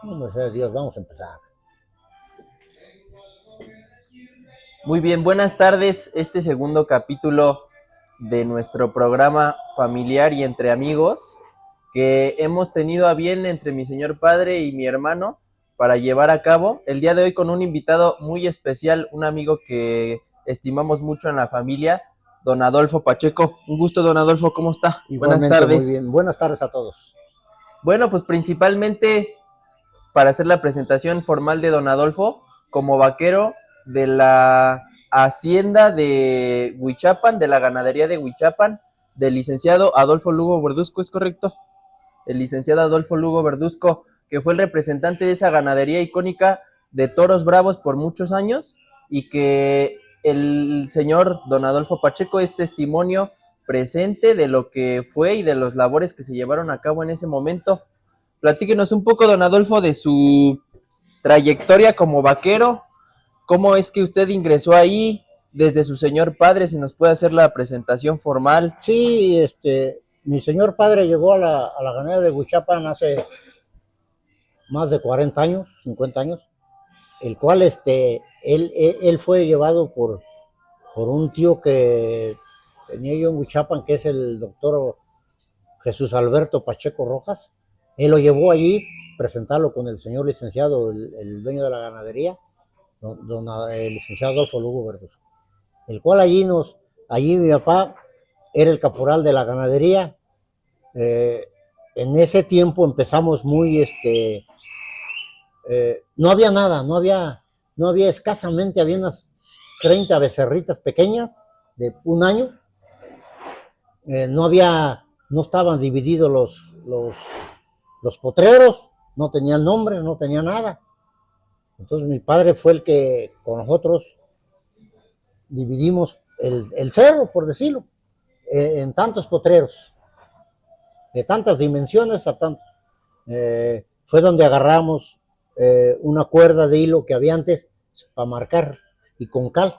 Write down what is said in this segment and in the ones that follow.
No, merced a Dios, vamos a empezar. Muy bien, buenas tardes. Este segundo capítulo de nuestro programa familiar y entre amigos que hemos tenido a bien entre mi señor padre y mi hermano para llevar a cabo el día de hoy con un invitado muy especial, un amigo que estimamos mucho en la familia, don Adolfo Pacheco. Un gusto, don Adolfo, ¿cómo está? Buenas Igualmente, muy tardes. bien. Buenas tardes a todos. Bueno, pues principalmente para hacer la presentación formal de don Adolfo como vaquero de la hacienda de Huichapan, de la ganadería de Huichapan, del licenciado Adolfo Lugo Verduzco, ¿es correcto? El licenciado Adolfo Lugo Verduzco, que fue el representante de esa ganadería icónica de toros bravos por muchos años y que el señor don Adolfo Pacheco es testimonio presente de lo que fue y de los labores que se llevaron a cabo en ese momento. Platíquenos un poco, don Adolfo, de su trayectoria como vaquero, cómo es que usted ingresó ahí desde su señor padre, si nos puede hacer la presentación formal. Sí, mi señor padre llegó a la ganadería de Huichapan hace más de 40 años, 50 años, el cual él fue llevado por un tío que tenía yo en Huichapan, que es el doctor Jesús Alberto Pacheco Rojas. Él lo llevó allí, presentarlo con el señor licenciado, el dueño de la ganadería, el licenciado Adolfo Lugo Verduzco, el cual allí mi papá era el caporal de la ganadería. Eh, en ese tiempo empezamos no había nada, no había escasamente, había unas 30 becerritas pequeñas de un año. No estaban divididos los potreros, no tenían nombre, no tenía nada. Entonces mi padre fue el que con nosotros dividimos el cerro, por decirlo, en tantos potreros, de tantas dimensiones a tantos. Fue donde agarramos una cuerda de hilo que había antes para marcar y con cal.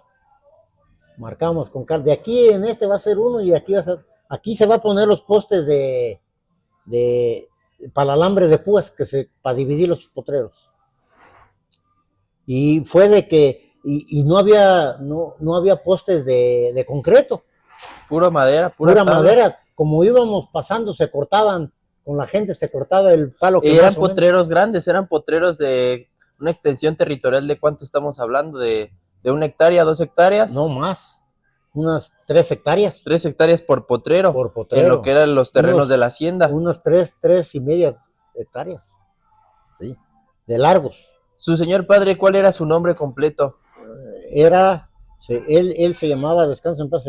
Marcamos con cal. De aquí en este va a ser uno y aquí se va a poner los postes de para el alambre de púas para dividir los potreros. Y fue de que y no había postes de concreto, Pura madera, pura pura tabla. madera. Como íbamos pasando, se cortaban, con la gente se cortaba el palo que Eran más o menos. potreros grandes, eran potreros de una extensión territorial de cuánto estamos hablando, de 1 hectárea, 2 hectáreas, No más, unas 3 hectáreas 3 hectáreas por potrero, por en lo que potrero, eran los terrenos de unos, la hacienda. unos 3 y media hectáreas, ¿sí? De largos. Su señor padre, ¿cuál era su nombre completo? Él se llamaba, descansa en paz,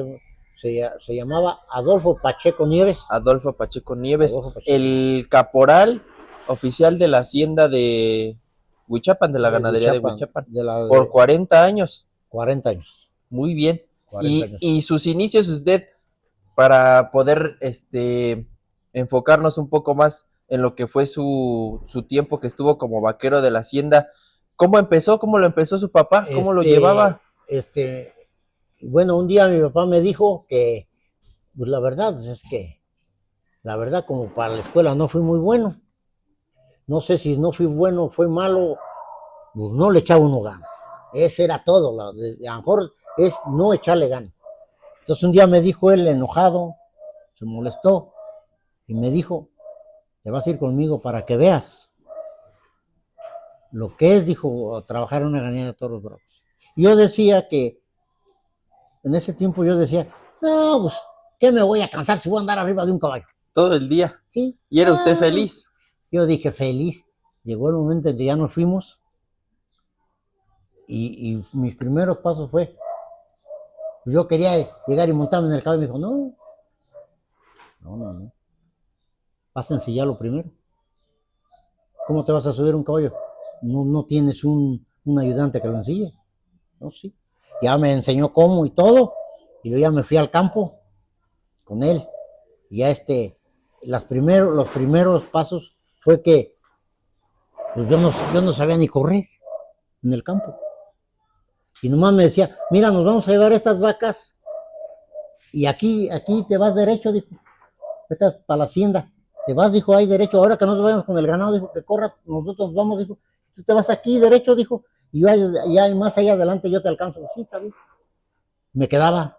se llamaba Adolfo Pacheco Nieves. Adolfo Pacheco Nieves, Adolfo Pacheco el caporal oficial de la hacienda de Huichapan, de la de ganadería de Huichapan, Huichapan, de la por de 40 años. 40 años. Muy bien. 40 Y años. sus inicios, usted, para poder enfocarnos un poco más en lo que fue su tiempo que estuvo como vaquero de la hacienda, ¿cómo empezó? ¿Cómo lo empezó su papá? ¿Cómo lo Este, llevaba? este, bueno, un día mi papá me dijo que, pues la verdad, pues es que, la verdad, como para la escuela no fui muy bueno. No sé si no fui bueno, fue malo, pues no le echaba uno ganas. Ese era todo. A lo mejor es no echarle ganas. Entonces un día me dijo él enojado, se molestó y me dijo, te vas a ir conmigo para que veas lo que es, dijo, trabajar en una ganadería de toros bravos. Yo decía que, en ese tiempo yo decía, no, pues, ¿qué me voy a cansar si voy a andar arriba de un caballo? Todo el día. ¿Sí? ¿Y era usted feliz? Yo dije, feliz. Llegó el momento en que ya nos fuimos y mis primeros pasos fue, yo quería llegar y montarme en el caballo y me dijo, no, no, no, no, vas a ensillarlo primero. ¿Cómo te vas a subir un caballo? No tienes un ayudante que lo ensille. No, sí. Ya me enseñó cómo y todo, y yo ya me fui al campo con él. Y ya los primeros pasos fue que pues yo no sabía ni correr en el campo. Y nomás me decía, mira, nos vamos a llevar estas vacas y aquí te vas derecho, dijo, estas para la hacienda. te vas, dijo, ahí derecho, ahora que nos vayamos con el ganado, dijo, que corra, nosotros nos vamos, dijo, tú te vas aquí derecho, dijo, y yo ya más allá adelante yo te alcanzo. Sí, está bien. Me quedaba.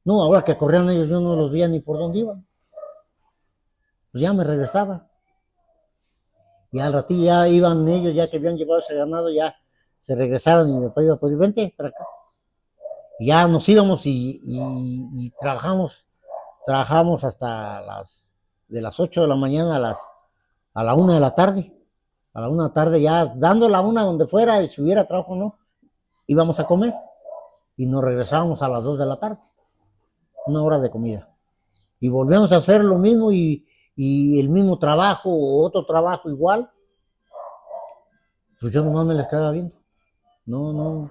No, ahora que corrían ellos, yo no los veía ni por dónde iban. Pues ya me regresaba. Y al ratillo ya iban ellos, ya que habían llevado ese ganado, ya se regresaban y mi papá iba, pues vente para acá. Y ya nos íbamos y trabajamos hasta de las 8 de la mañana a la 1 de la tarde. A la 1 de la tarde ya dando la 1 donde fuera, y si hubiera trabajo o no, íbamos a comer y nos regresábamos a las 2 de la tarde. 1 hora de comida. Y volvemos a hacer lo mismo y el mismo trabajo o otro trabajo igual. Pues yo nomás me les quedaba viendo. No,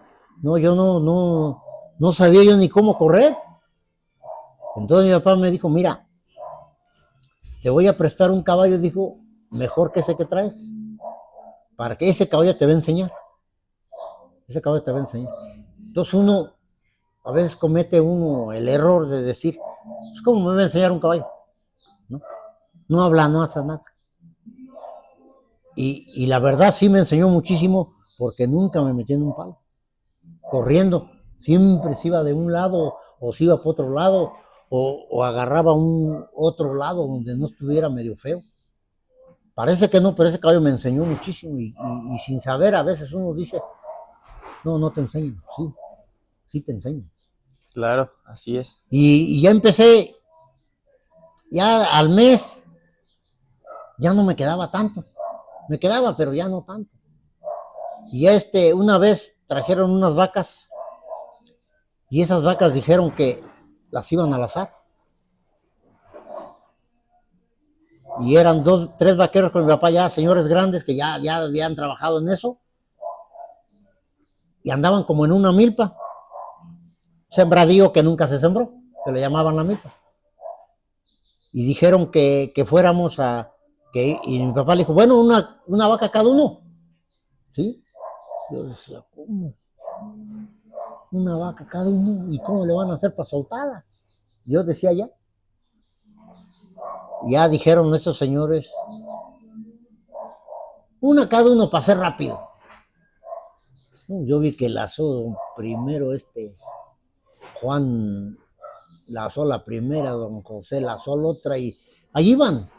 yo no sabía yo ni cómo correr. Entonces mi papá me dijo, mira, te voy a prestar un caballo, dijo, mejor que ese que traes, para que ese caballo te va a enseñar. Ese caballo te va a enseñar. Entonces uno, a veces comete uno el error de decir, pues ¿cómo me va a enseñar un caballo? No habla, no hace nada. Y la verdad sí me enseñó muchísimo porque nunca me metí en un palo. Corriendo, siempre se iba de un lado o se iba por otro lado o agarraba un otro lado donde no estuviera medio feo. Parece que no, pero ese caballo me enseñó muchísimo y sin saber a veces uno dice, no te enseño, sí te enseño. Claro, así es. Y ya empecé, ya al mes, ya no me quedaba tanto. Me quedaba, pero ya no tanto. Y una vez trajeron unas vacas y esas vacas dijeron que las iban a lazar. Y eran tres vaqueros con mi papá ya, señores grandes que ya habían trabajado en eso. Y andaban como en una milpa. Sembradío que nunca se sembró, que le llamaban la milpa. Y dijeron que fuéramos y mi papá le dijo, bueno, una vaca cada uno. ¿Sí? Yo decía, ¿cómo? Una vaca cada uno, ¿y cómo le van a hacer para soltarlas? Yo decía ya dijeron esos señores, una cada uno para ser rápido. Yo vi que lazó primero Juan lazó la primera, don José lazó la otra y allí van.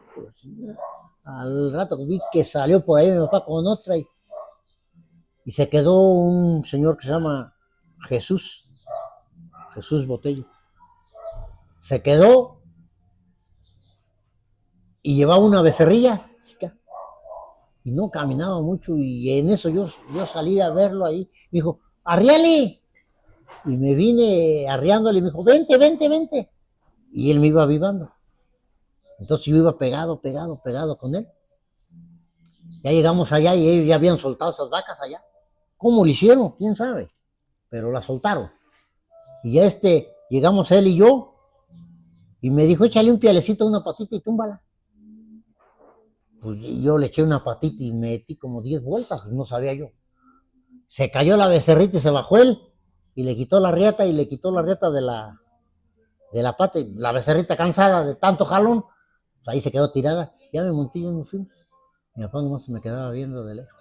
Al rato vi que salió por ahí mi papá con otra y se quedó un señor que se llama Jesús Botello. Se quedó y llevaba una becerrilla chica y no caminaba mucho y en eso yo salí a verlo ahí. Me dijo, arriale. Y me vine arriándole y me dijo, vente. Y él me iba avivando. Entonces yo iba pegado con él. Ya llegamos allá y ellos ya habían soltado esas vacas allá. ¿Cómo lo hicieron? ¿Quién sabe? Pero las soltaron. Y ya llegamos él y yo, y me dijo, échale un pielecito a una patita y túmbala. Pues yo le eché una patita y metí como 10 vueltas, pues no sabía yo. Se cayó la becerrita y se bajó él, y le quitó la riata de la pata, y la becerrita cansada de tanto jalón, pues ahí se quedó tirada. Ya me monté y nos fuimos. Mi papá nomás se me quedaba viendo de lejos.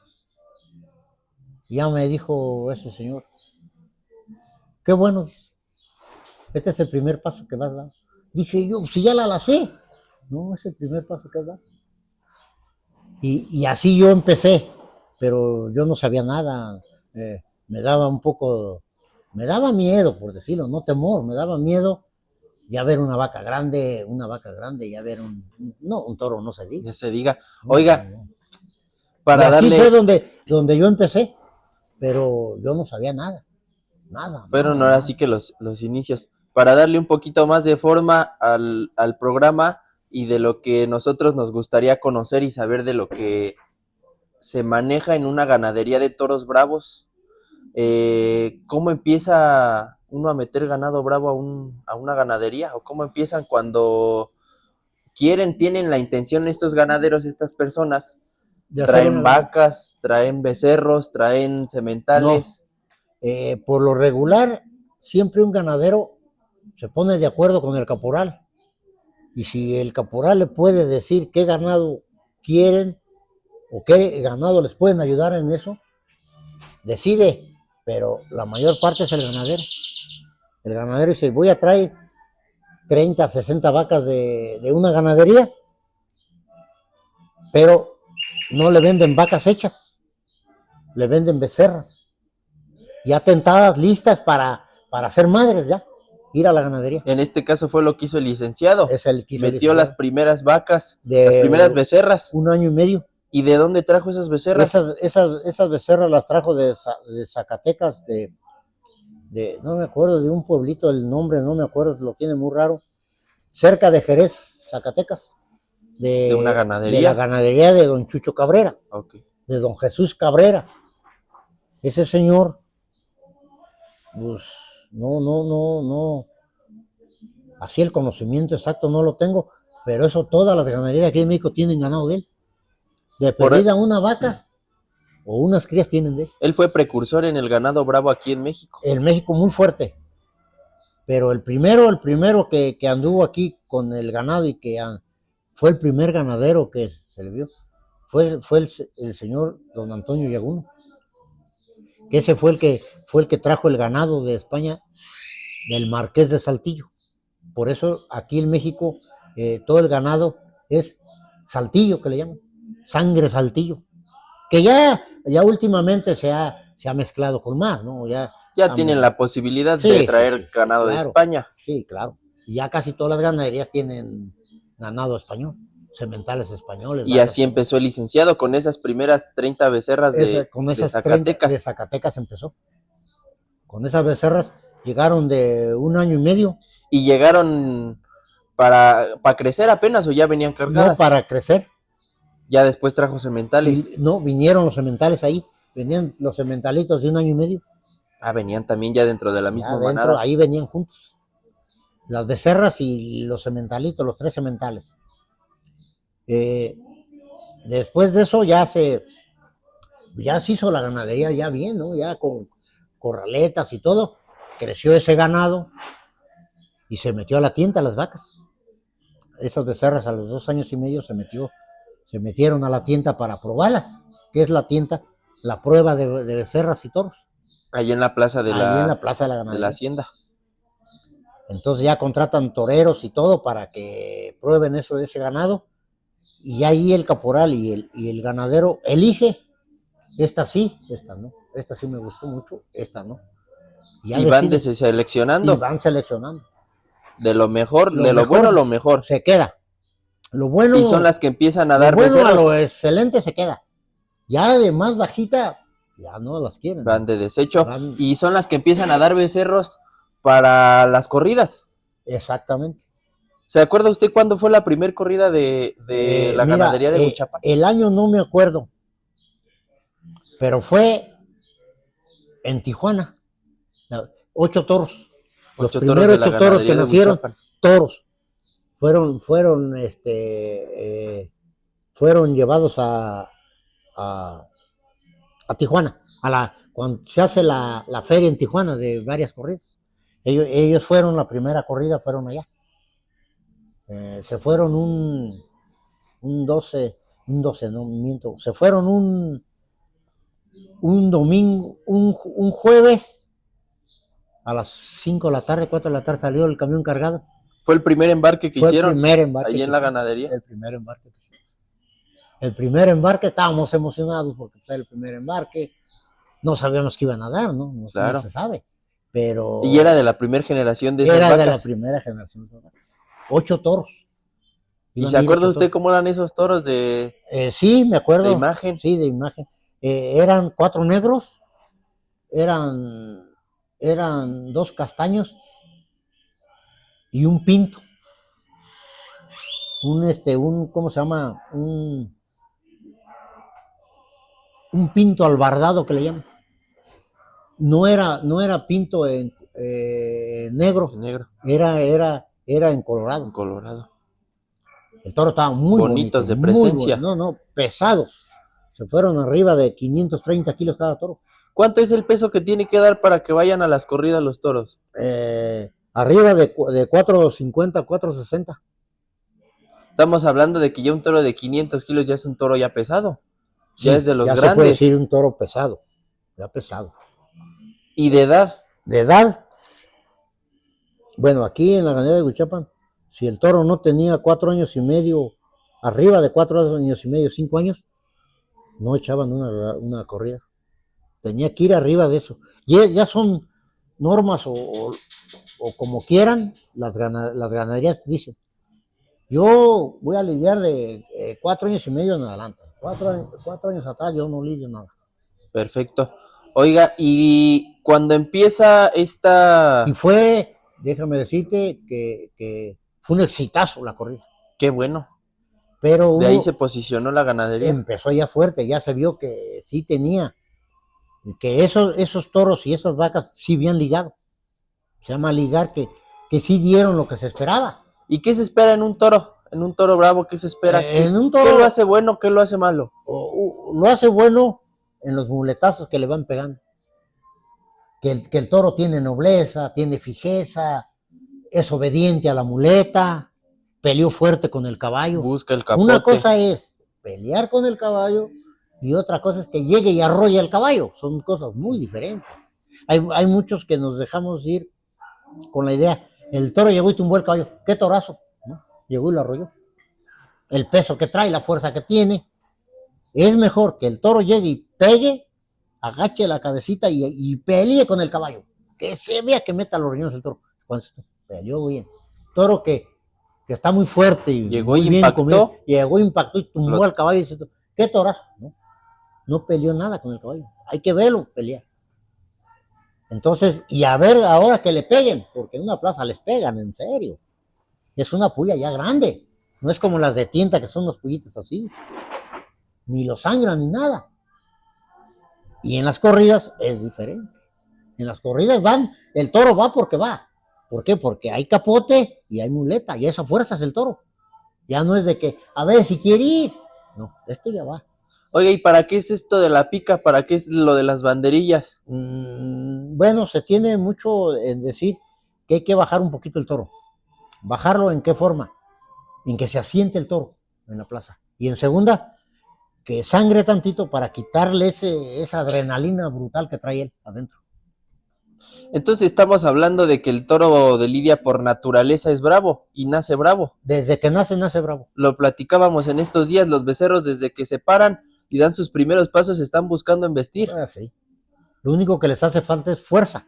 Y ya me dijo ese señor, qué bueno, este es el primer paso que vas a dar. Dije yo, si ya la lacé. No, es el primer paso que vas a dar. Y así yo empecé, pero yo no sabía nada. Me daba miedo, por decirlo, no temor, me daba miedo ya ver una vaca grande, ya ver un toro, no se diga. Ya se diga. Oiga, No. para y así darle... fue donde yo empecé, pero yo no sabía nada. Fueron ahora sí que los inicios. Para darle un poquito más de forma al programa y de lo que nosotros nos gustaría conocer y saber de lo que se maneja en una ganadería de toros bravos. ¿Cómo empieza uno a meter ganado bravo a una ganadería? ¿O cómo empiezan cuando tienen la intención estos ganaderos, estas personas? Traen vacas, traen becerros, traen sementales. No. Por lo regular, siempre un ganadero se pone de acuerdo con el caporal. Y si el caporal le puede decir qué ganado quieren o qué ganado les pueden ayudar en eso, decide, pero la mayor parte es el ganadero. El ganadero dice, voy a traer 30, 60 vacas de una ganadería, pero no le venden vacas hechas, le venden becerras, ya tentadas, listas para ser madres ya, ir a la ganadería. En este caso fue lo que hizo el licenciado. Es el que Metió las primeras vacas, de las primeras becerras. 1 año y medio. ¿Y de dónde trajo esas becerras? Esas becerras las trajo de Zacatecas, no me acuerdo de un pueblito, el nombre no me acuerdo, lo tiene muy raro, cerca de Jerez, Zacatecas, ¿De una ganadería? de la ganadería de don Chucho Cabrera, Okay. de don Jesús Cabrera. Ese señor, pues, no, así el conocimiento exacto no lo tengo, pero eso todas las ganaderías aquí en México tienen ganado de él. De perdida una vaca o unas crías tienen de él. Él fue precursor en el ganado bravo aquí en México. En México muy fuerte. Pero el primero que anduvo aquí con el ganado y que fue el primer ganadero que se le vio, fue el señor don Antonio Yaguno. Que ese fue el que trajo el ganado de España del Marqués de Saltillo. Por eso aquí en México todo el ganado es Saltillo, que le llaman, sangre Saltillo, que ya últimamente se ha mezclado con más, ¿no? Ya tienen la posibilidad de traer ganado de España. Sí, claro. Y ya casi todas las ganaderías tienen ganado español, sementales españoles. Y así empezó el licenciado con esas primeras 30 becerras de Zacatecas. De Zacatecas empezó. Con esas becerras llegaron de 1 año y medio. ¿Y llegaron para crecer apenas o ya venían cargadas? No, para crecer. Ya después trajo sementales. No, vinieron los sementales ahí. Venían los sementalitos de 1 año y medio. Venían también ya dentro de la misma manada. Ahí venían juntos. Las becerras y los sementalitos, los 3 sementales. Después de eso ya se hizo la ganadería ya bien, ¿no? Ya con corraletas y todo. Creció ese ganado y se metió a la tienda las vacas. Esas becerras a los 2 años y medio se metieron a la tienda para probarlas. ¿Qué es la tienda? La prueba de becerras y toros. Ahí en la plaza de en la plaza de la hacienda. Entonces ya contratan toreros y todo para que prueben ese ganado. Y ahí el caporal y el ganadero elige, esta sí, esta no. Esta sí me gustó mucho, esta no. Y van seleccionando. Y van seleccionando. De lo mejor, de lo bueno, lo mejor. Se queda. Lo bueno. Y son las que empiezan a dar becerros. A lo excelente se queda. Ya de más bajita, ya no las quieren. Van de desecho. Y son las que empiezan a dar becerros para las corridas. Exactamente. ¿Se acuerda usted cuándo fue la primera corrida de la ganadería de Huichapan? El año no me acuerdo, pero fue en Tijuana. 8 toros. Los primeros 8 toros que nacieron, toros. Fueron llevados a Tijuana, cuando se hace la feria en Tijuana de varias corridas. Ellos fueron la primera corrida, fueron allá. Se fueron un 12, no miento, se fueron un domingo, un jueves a las 5 de la tarde, 4 de la tarde salió el camión cargado. ¿Fue el primer embarque que hicieron? Ahí en la ganadería. El primer embarque que hicimos. El primer embarque, estábamos emocionados porque era el primer embarque. No sabíamos que iban a dar, ¿no? Claro. No se sabe. Pero. Y era de la primera generación de esas vacas. Era de la primera generación de esas vacas. 8 toros. ¿Y se acuerda usted cómo eran esos toros de? Sí, me acuerdo. De imagen. Sí, de imagen. Eran 4 negros, eran 2 castaños y un pinto. ¿Cómo se llama? Un pinto albardado que le llaman. No era pinto negro. Era en colorado. En colorado. El toro estaba muy bonitos bonito, de presencia. No, pesados. Se fueron arriba de 530 kilos cada toro. ¿Cuánto es el peso que tiene que dar para que vayan a las corridas los toros? Arriba de 450, 460. Estamos hablando de que ya un toro de 500 kilos ya es un toro ya pesado. Sí, Ya es de los ya se puede grandes. decir un toro pesado, ya pesado. Y de edad. De edad, bueno, aquí en la ganadería de Huichapan, si el toro no tenía 4 años y medio, arriba de 4 años y medio, 5 años, no echaban una corrida. Tenía que ir arriba de eso. Ya son normas o como quieran, las ganaderías dicen, yo voy a lidiar de 4 años y medio en adelante. 4 años atrás yo no lidio nada. Perfecto. Oiga, y cuando empieza esta... Y fue, déjame decirte, que fue un exitazo la corrida. Qué bueno. Pero De ahí se posicionó la ganadería. empezó ya fuerte, ya se vio que sí tenía, que esos toros y esas vacas sí habían ligado. Se llama ligar, que sí dieron lo que se esperaba. ¿Y qué se espera en un toro? En un toro bravo, ¿qué se espera? En un ¿Qué toro lo hace bueno? ¿Qué lo hace malo? lo hace bueno en los muletazos que le van pegando. Que el toro tiene nobleza, tiene fijeza, es obediente a la muleta, peleó fuerte con el caballo. Busca el capote. Una cosa es pelear con el caballo y otra cosa es que llegue y arrolle al caballo. Son cosas muy diferentes. Hay muchos que nos dejamos ir con la idea, el toro llegó y tumbó el caballo. ¡Qué torazo! ¿No? Llegó y lo arrolló. El peso que trae, la fuerza que tiene. Es mejor que el toro llegue y pegue, agache la cabecita y pelee con el caballo. Que se vea que meta los riñones el toro. Cuando peleó bien. Toro que está muy fuerte y llegó muy y bien impactó. comido, llegó, impactó y tumbó al caballo y dice, ¿qué torazo? No peleó nada con el caballo. Hay que verlo pelear. Entonces, y a ver ahora que le peguen, porque en una plaza les pegan, en serio. Es una puya ya grande. No es como las de tinta, que son los pullitos así. Ni lo sangran ni nada. Y en las corridas es diferente. En las corridas el toro va porque va. ¿Por qué? Porque hay capote y hay muleta, y esa fuerza es el toro. Ya no es de que, a ver, si quiere ir. No, esto ya va. Oiga, ¿y para qué es esto de la pica? ¿Para qué es lo de las banderillas? Bueno, se tiene mucho en decir que hay que bajar un poquito el toro. ¿Bajarlo en qué forma? En que se asiente el toro en la plaza. Y en segunda, que sangre tantito para quitarle esa adrenalina brutal que trae él adentro. Entonces estamos hablando de que el toro de lidia por naturaleza es bravo y nace bravo. Desde que nace bravo. Lo platicábamos en estos días, los becerros desde que se paran y dan sus primeros pasos están buscando embestir. Sí. Lo único que les hace falta es fuerza.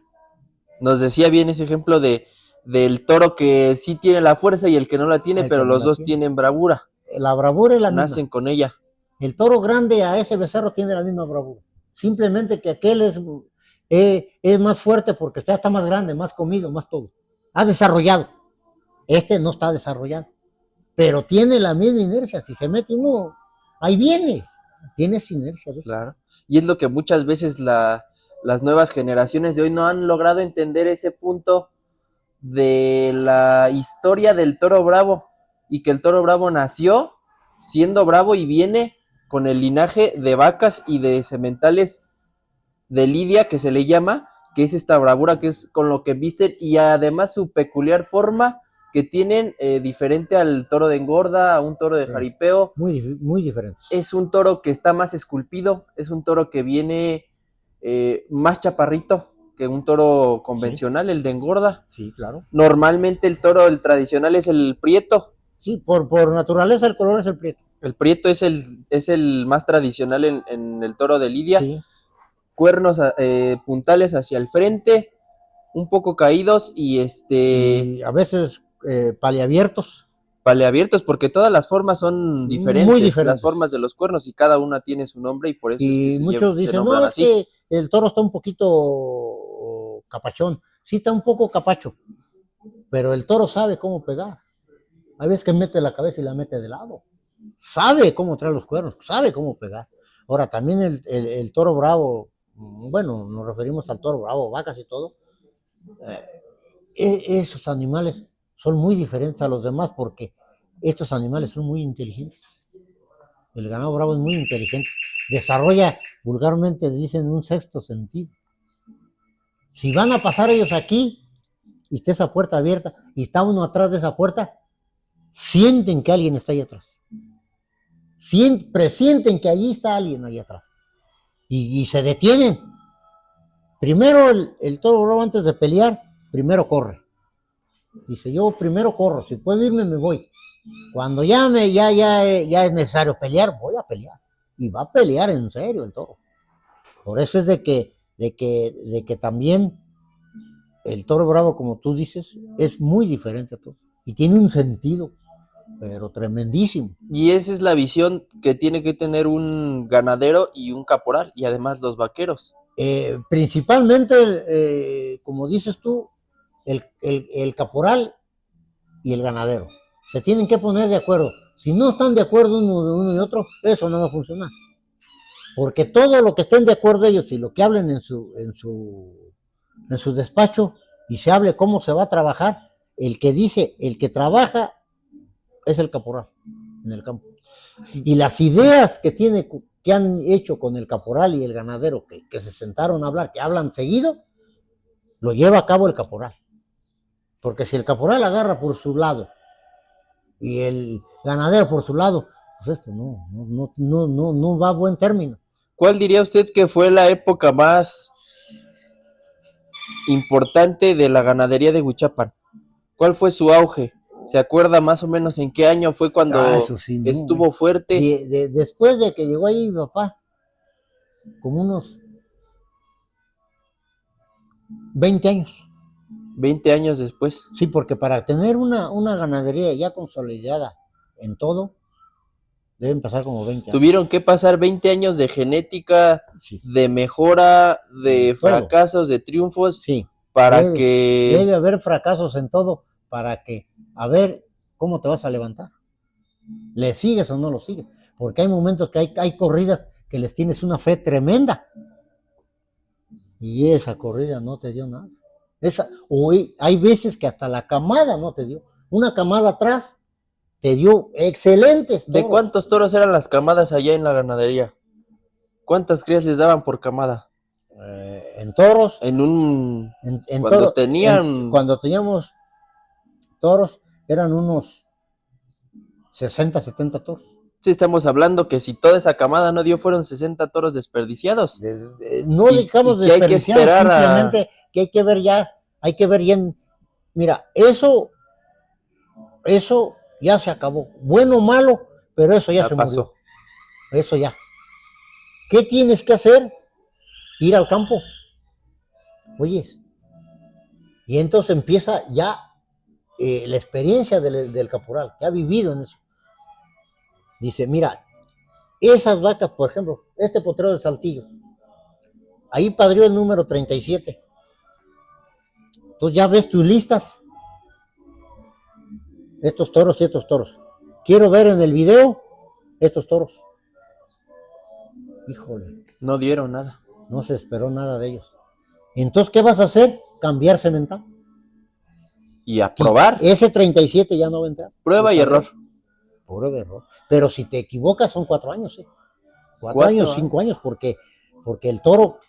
Nos decía bien ese ejemplo del toro que sí tiene la fuerza y el que no la tiene, pero los dos tienen bravura. La bravura es la misma. Nacen con ella. El toro grande a ese becerro tiene la misma bravura. Simplemente que aquel es más fuerte porque está más grande, más comido, más todo. Ha desarrollado. Este no está desarrollado. Pero tiene la misma inercia. Si se mete uno, ahí viene. Tiene esa inercia. De eso. Claro. Y es lo que muchas veces las nuevas generaciones de hoy no han logrado entender, ese punto de la historia del toro bravo. Y que el toro bravo nació siendo bravo y viene con el linaje de vacas y de sementales de lidia, que se le llama, que es esta bravura, que es con lo que visten, y además su peculiar forma que tienen, diferente al toro de engorda, a un toro de jaripeo. Muy, muy diferente. Es un toro que está más esculpido, es un toro que viene más chaparrito que un toro convencional, el de engorda. Sí, claro. Normalmente el tradicional es el prieto. Sí, por naturaleza el color es el prieto. El prieto es el más tradicional en el toro de lidia. Sí. Cuernos puntales hacia el frente, un poco caídos y y a veces paleabiertos. Paleabiertos, porque todas las formas son diferentes, muy diferentes, las formas de los cuernos, y cada una tiene su nombre, y por eso y es que muchos dicen, no, es así. Que el toro está un poquito capachón. Sí, está un poco capacho, pero el toro sabe cómo pegar. Hay veces que mete la cabeza y la mete de lado. Sabe cómo traer los cuernos, sabe cómo pegar. Ahora, también el toro bravo, bueno, nos referimos al toro bravo, vacas y todo, esos animales son muy diferentes a los demás porque estos animales son muy inteligentes. El ganado bravo es muy inteligente. Desarrolla, vulgarmente dicen, un sexto sentido. Si van a pasar ellos aquí y está esa puerta abierta y está uno atrás de esa puerta, sienten que alguien está ahí atrás. Presienten que allí está alguien ahí atrás. Y se detienen. Primero el toro bravo, antes de pelear, primero corre. Dice, yo primero corro, si puedo irme, me voy. Cuando ya es necesario pelear, voy a pelear. Y va a pelear en serio el toro. Por eso es de que también el toro bravo, como tú dices, es muy diferente a todo. Y tiene un sentido, pero tremendísimo. Y esa es la visión que tiene que tener un ganadero y un caporal, y además los vaqueros. Principalmente, como dices tú, el caporal y el ganadero. Se tienen que poner de acuerdo. Si no están de acuerdo uno y otro, eso no va a funcionar. Porque todo lo que estén de acuerdo ellos y lo que hablen en su despacho y se hable cómo se va a trabajar, el que trabaja es el caporal en el campo. Y las ideas que han hecho con el caporal y el ganadero, que se sentaron a hablar, que hablan seguido, lo lleva a cabo el caporal. Porque si el caporal agarra por su lado y el ganadero por su lado, pues esto no va a buen término. ¿Cuál diría usted que fue la época más importante de la ganadería de Huichapan? ¿Cuál fue su auge? ¿Se acuerda más o menos en qué año fue cuando Sí, estuvo fuerte? Después de que llegó ahí mi papá, como unos 20 años. 20 años después. Sí, porque para tener una ganadería ya consolidada en todo, deben pasar como 20 años. Tuvieron que pasar 20 años de genética, sí, de mejora, de fracasos, de triunfos, sí, para que... Debe haber fracasos en todo, para que, a ver, ¿cómo te vas a levantar? ¿Le sigues o no lo sigues? Porque hay momentos que hay corridas que les tienes una fe tremenda. Y esa corrida no te dio nada. Hay veces que hasta la camada no te dio. Una camada atrás te dio excelentes toros. ¿De cuántos toros eran las camadas allá en la ganadería? ¿Cuántas crías les daban por camada? En toros. Cuando teníamos toros, eran unos 60, 70 toros. Sí, estamos hablando que si toda esa camada no dio, fueron 60 toros desperdiciados. No dejamos desperdiciados, simplemente que hay que ver ya, mira, eso ya se acabó, bueno o malo, pero eso ya se pasó. Murió. Eso ya. ¿Qué tienes que hacer? Ir al campo. Oyes. Y entonces empieza ya la experiencia del caporal, que ha vivido en eso. Dice, mira, esas vacas, por ejemplo, este potrero del Saltillo, ahí padrió el número 37. Entonces ya ves tus listas. Estos toros y estos toros. Quiero ver en el video estos toros. Híjole. No dieron nada. No se esperó nada de ellos. Entonces, ¿qué vas a hacer? Cambiar cemental. Y a probar. Ese 37 ya no va a entrar. Prueba y error. Prueba y error. Pero si te equivocas son 4 años, ¿eh? 4 años, 5 años, porque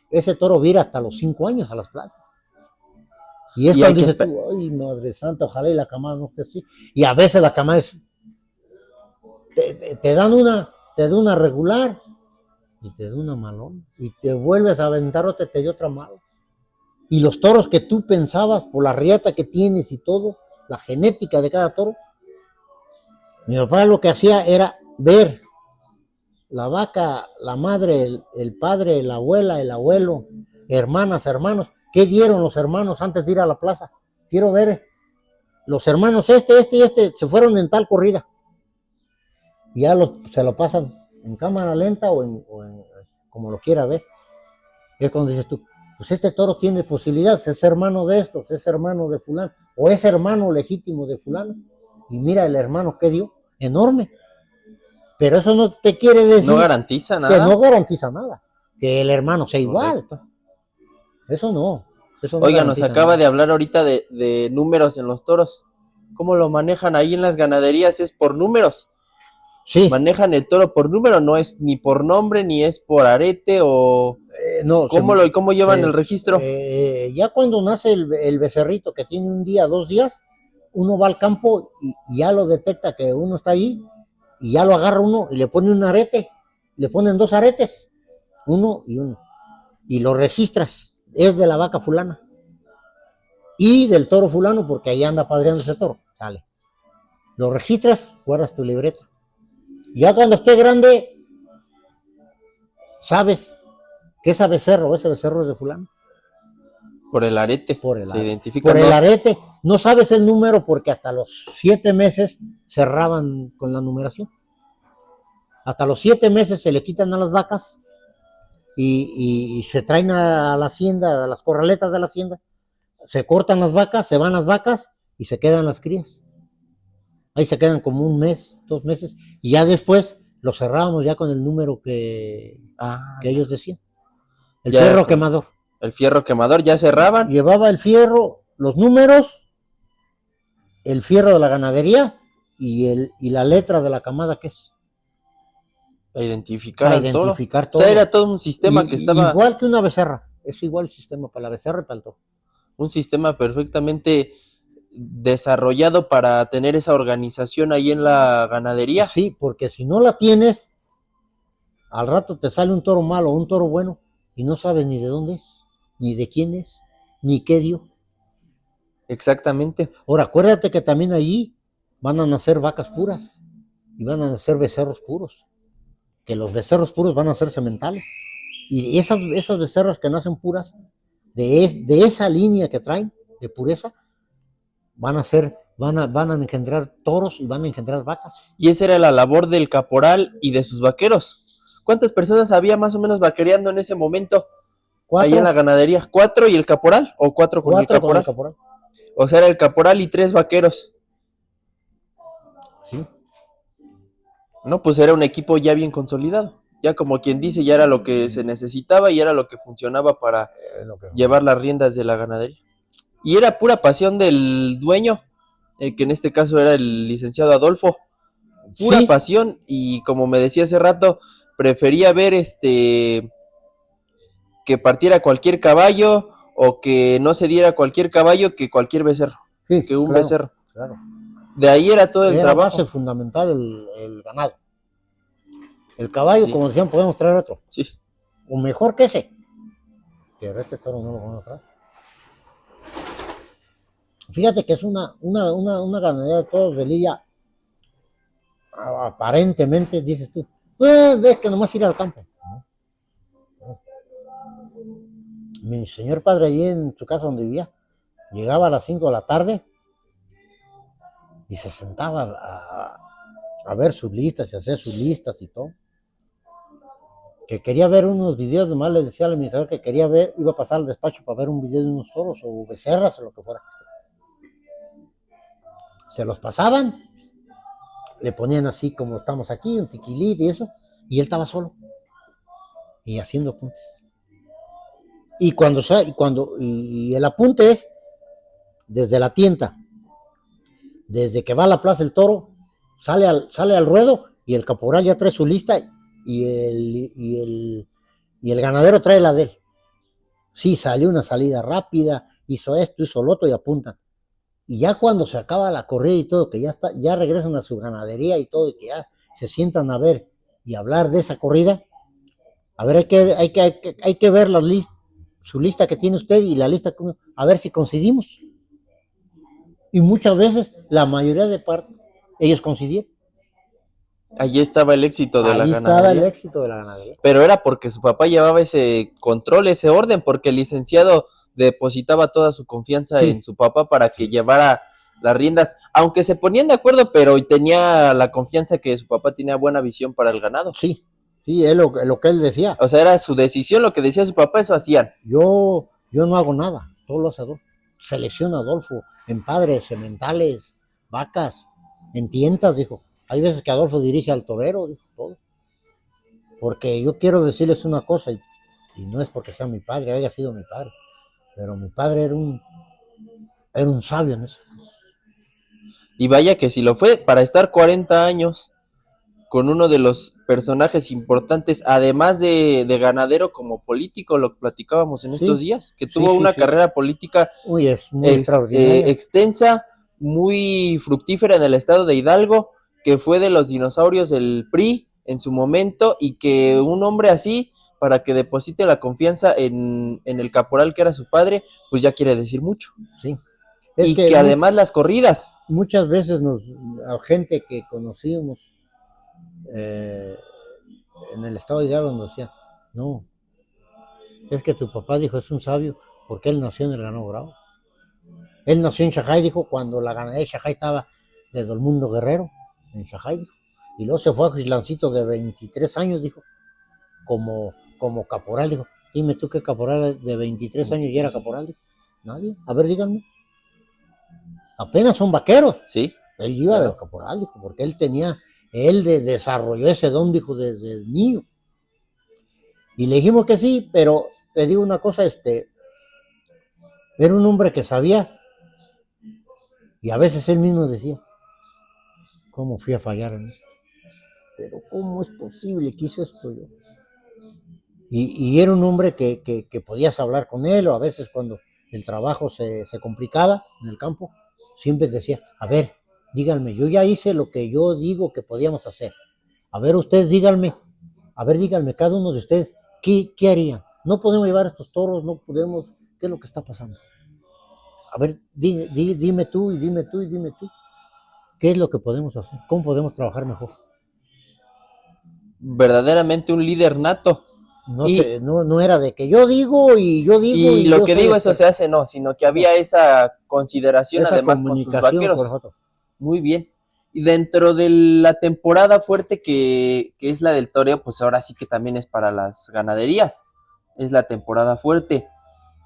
ese toro vira hasta los 5 años a las plazas. Y es cuando dices tú, ay, madre santa, ojalá y la camada no esté así. Y a veces la camada te dan una regular y te da una malona. Y te vuelves a aventar otra, te dio otra mala. Y los toros que tú pensabas, por la riata que tienes y todo, la genética de cada toro, mi papá lo que hacía era ver la vaca, la madre, el padre, la abuela, el abuelo, hermanas, hermanos. ¿Qué dieron los hermanos antes de ir a la plaza? Quiero ver. Los hermanos este se fueron en tal corrida. Y ya se lo pasan en cámara lenta o en como lo quiera ver. Y es cuando dices tú, pues este toro tiene posibilidades, es hermano de estos, es hermano de fulano, o es hermano legítimo de fulano. Y mira el hermano que dio, enorme. Pero eso no te quiere decir... No garantiza nada. Que no garantiza nada. Que el hermano sea igual. Eso no. Oiga, nos acaba de hablar ahorita de números en los toros. ¿Cómo lo manejan ahí en las ganaderías? ¿Es por números? Sí. ¿Manejan el toro por número? ¿No es ni por nombre, ni es por arete o...? No. ¿Cómo llevan el registro? Ya cuando nace el becerrito, que tiene un día, 2 días, uno va al campo y ya lo detecta que uno está ahí, y ya lo agarra uno y le pone un arete, le ponen 2 aretes, uno, y lo registras, es de la vaca fulana, y del toro fulano, porque ahí anda padreando ese toro, sale. Lo registras, guardas tu libreta. Ya cuando esté grande, sabes que ese becerro es de fulano. Por el arete. Por el, se identifica. por el arete. No sabes el número porque hasta los 7 meses cerraban con la numeración. Hasta los 7 meses se le quitan a las vacas y se traen a la hacienda, a las corraletas de la hacienda. Se cortan las vacas, se van las vacas y se quedan las crías. Ahí se quedan como 1 mes, 2 meses. Y ya después lo cerrábamos ya con el número que ellos decían. El ya fierro quemador. El fierro quemador, ya cerraban. Llevaba el fierro, los números, el fierro de la ganadería y la letra de la camada que es. A identificar al toro. Todo. O sea, era todo un sistema que estaba... Igual que una becerra. Es igual el sistema para la becerra y para el toro. Un sistema perfectamente desarrollado para tener esa organización ahí en la ganadería. Sí, porque si no la tienes, al rato te sale un toro malo o un toro bueno y no sabes ni de dónde es, ni de quién es, ni qué dio. Exactamente. Ahora, acuérdate que también allí van a nacer vacas puras y van a nacer becerros puros. Que los becerros puros van a ser sementales. Y esas becerras que nacen puras, de esa línea que traen, de pureza, van a engendrar toros y van a engendrar vacas. Y esa era la labor del caporal y de sus vaqueros. ¿Cuántas personas había más o menos vaquereando en ese momento? 4. Ahí en la ganadería. ¿4 y el caporal? ¿O 4 con el caporal? O sea, era el caporal y 3 vaqueros. Sí. No, pues era un equipo ya bien consolidado. Ya como quien dice, ya era lo que se necesitaba y era lo que funcionaba para llevar las riendas de la ganadería. Y era pura pasión del dueño, que en este caso era el licenciado Adolfo. Pura pasión, y como me decía hace rato, prefería ver que partiera cualquier caballo o que no se diera cualquier caballo que cualquier becerro. Sí, que un becerro. Claro. De ahí era todo el trabajo. Era base fundamental el ganado. El caballo, como decían, podemos traer otro. Sí. O mejor que ese. Pero este toro no lo podemos traer. Fíjate que es una ganadería de toros de lidia. Aparentemente, dices tú, pues ves que nomás ir al campo. Mi señor padre allí en su casa donde vivía, llegaba a las 5 de la tarde y se sentaba a ver sus listas y hacer sus listas y todo. Que quería ver unos videos, nomás le decía al administrador que quería ver, iba a pasar al despacho para ver un video de unos toros o becerras o lo que fuera. Se los pasaban, le ponían así como estamos aquí, un tiquilito y eso, y él estaba solo y haciendo apuntes. Y el apunte es desde la tienda, desde que va a la plaza el toro, sale al ruedo y el caporal ya trae su lista y el ganadero trae la de él. Sí, salió una salida rápida, hizo esto, hizo lo otro y apuntan. Y ya cuando se acaba la corrida y todo, que ya regresan a su ganadería y todo, y que ya se sientan a ver y hablar de esa corrida, a ver, hay que ver su lista que tiene usted y la lista, a ver si coincidimos. Y muchas veces, la mayoría de partes, ellos coincidieron. Allí estaba el éxito de la ganadería. Estaba el éxito de la ganadería. Pero era porque su papá llevaba ese control, ese orden, porque el licenciado depositaba toda su confianza en su papá para que llevara las riendas, aunque se ponían de acuerdo, pero tenía la confianza que su papá tenía buena visión para el ganado. Sí, es lo que él decía. O sea, era su decisión, lo que decía su papá, eso hacían. Yo no hago nada, todo lo hace Adolfo. Selecciona Adolfo, en padres, sementales, vacas, en tientas, dijo. Hay veces que Adolfo dirige al torero, dijo todo. Porque yo quiero decirles una cosa, y no es porque sea mi padre, haya sido mi padre, pero mi padre era un sabio en eso. Y vaya que si lo fue, para estar 40 años con uno de los personajes importantes, además de ganadero como político, lo que platicábamos en estos días, que tuvo una carrera política es muy extraordinaria, extensa, muy fructífera en el estado de Hidalgo, que fue de los dinosaurios del PRI en su momento, y que un hombre así, para que deposite la confianza en el caporal que era su padre, pues ya quiere decir mucho. Sí. Es Y que que además las corridas. muchas veces a gente que conocíamos eh, en el estado de Hidalgo nos decían, no, es que tu papá dijo es un sabio porque él nació en el Llano Bravo. Él nació en Xajay, dijo, cuando la ganadería de Xajay estaba de Dolmundo Guerrero, en Xajay, dijo. Y luego se fue a Gislancito de 23 años, dijo, como caporal, dijo. Dime tú qué caporal de 23 años ya era caporal, dijo. Nadie. A ver, díganme. Apenas son vaqueros. Sí. Él iba de caporal, dijo, porque él desarrolló ese don, dijo, desde el niño. Y le dijimos que sí, pero te digo una cosa, era un hombre que sabía, y a veces él mismo decía, ¿cómo fui a fallar en esto? Pero ¿cómo es posible que hizo esto yo? Y era un hombre que podías hablar con él, o a veces cuando el trabajo se complicaba en el campo, siempre decía, a ver, díganme, yo ya hice lo que yo digo que podíamos hacer. A ver, ustedes díganme, cada uno de ustedes, ¿qué harían? No podemos llevar estos toros, no podemos, ¿qué es lo que está pasando? A ver, dime tú, y dime tú, y dime tú. ¿Qué es lo que podemos hacer? ¿Cómo podemos trabajar mejor? Verdaderamente un líder nato. No era de que yo digo y yo digo. Y lo que digo, eso se hace, no, sino que había esa consideración esa además con sus vaqueros. Muy bien. Y dentro de la temporada fuerte que es la del toreo, pues ahora sí que también es para las ganaderías. Es la temporada fuerte.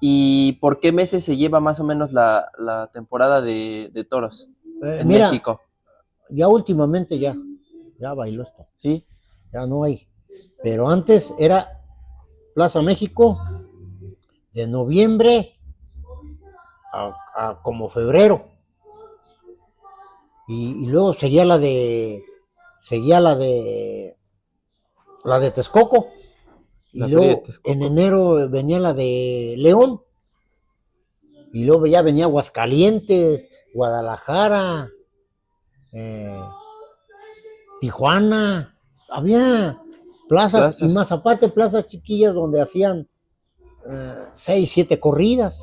¿Y por qué meses se lleva más o menos la temporada de toros en México? Ya últimamente ya bailó esto. Sí. Ya no hay. Pero antes era Plaza México de noviembre a como febrero. Y luego seguía la de Texcoco. Y luego en enero venía la de León. Y luego ya venía Aguascalientes, Guadalajara, Tijuana. Había plazas y más aparte plazas chiquillas donde hacían 6, 7 corridas.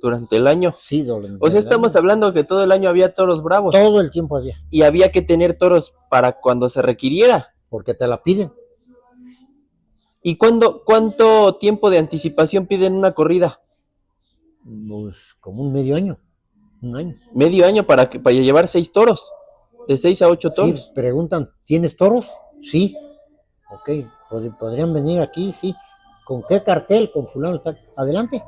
Durante el año. Sí, o sea, estamos hablando que todo el año había toros bravos. Todo el tiempo había. Y había que tener toros para cuando se requiriera. Porque te la piden. ¿Y cuánto tiempo de anticipación piden una corrida? Pues como un medio año. Un año. Medio año para llevar 6 toros. De 6 a 8 toros. Sí, preguntan, ¿tienes toros? Sí. Ok, podrían venir aquí, sí. ¿Con qué cartel? Con fulano tal. Adelante.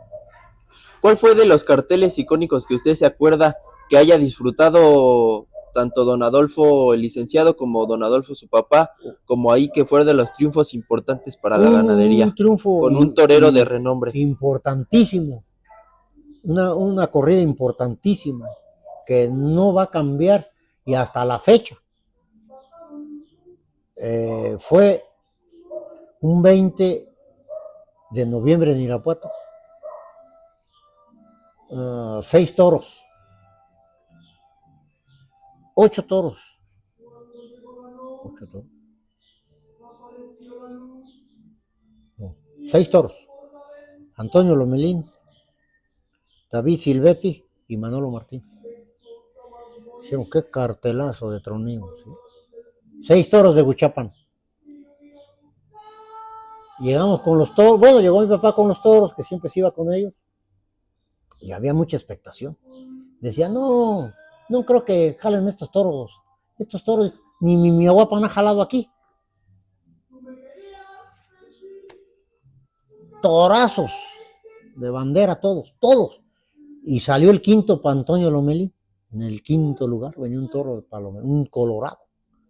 ¿Cuál fue de los carteles icónicos que usted se acuerda que haya disfrutado tanto don Adolfo el licenciado como don Adolfo su papá, como ahí que fuera de los triunfos importantes para la ganadería? Un triunfo con un torero de renombre. Importantísimo. Una corrida importantísima que no va a cambiar y hasta la fecha. Fue un 20 de noviembre en Irapuato. 6 toros. 8 toros. 8 toros. No, 6 toros. Antonio Lomelín, David Silvetti y Manolo Martín. Hicieron qué cartelazo de troneo. ¿Sí? 6 toros de Huichapan. Llegamos con los toros. Bueno, llegó mi papá con los toros, que siempre se iba con ellos. Y había mucha expectación. Decía, no creo que jalen estos toros. Estos toros, ni mi aguapan ha jalado aquí. Torazos de bandera, todos. Y salió el quinto para Antonio Lomelí. En el quinto lugar venía un toro de Palomero, un colorado.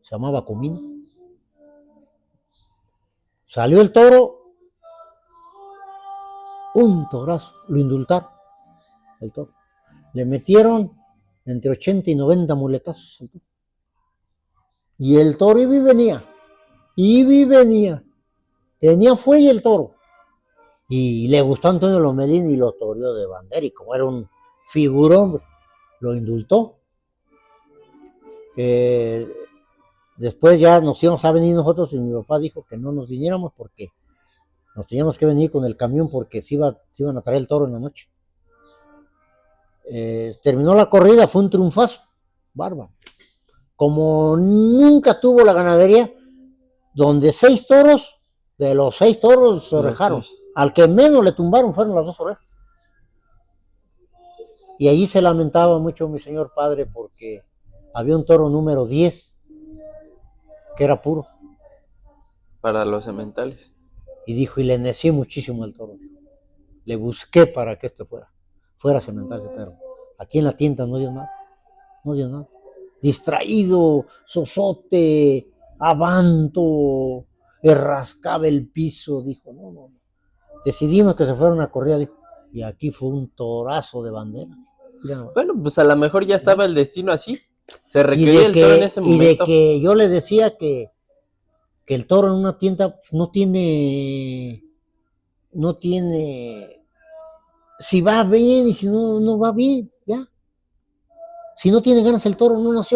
Se llamaba Comino. Salió el toro. Un torazo. Lo indultaron. El toro. Le metieron entre 80 y 90 muletazos al toro. Y el toro iba y venía. Tenía fuelle el toro. Y le gustó a Antonio Lomelín y lo toreó de bandera. Y como era un figurón, lo indultó. Después ya nos íbamos a venir nosotros y mi papá dijo que no nos viniéramos porque nos teníamos que venir con el camión porque se iban a traer el toro en la noche. Terminó la corrida, fue un triunfazo, bárbaro. Como nunca tuvo la ganadería, donde 6 toros, de los 6 toros se orejaron. Al que menos le tumbaron fueron las 2 orejas. Y allí se lamentaba mucho mi señor padre porque había un toro número 10 que era puro. Para los sementales. Y dijo, y le necié muchísimo al toro. Dijo. Le busqué para que esto fuera semental, pero aquí en la tienda no dio nada. No dio nada. Distraído, sosote, avanto, rascaba el piso, dijo, no. Decidimos que se fuera una corrida, dijo, y aquí fue un torazo de bandera. Bueno, pues a lo mejor ya estaba el destino así. Se requería el toro en ese momento. Y de que yo le decía que el toro en una tienda no tiene, si va bien y si no va bien, ya. Si no tiene ganas el toro, no nació.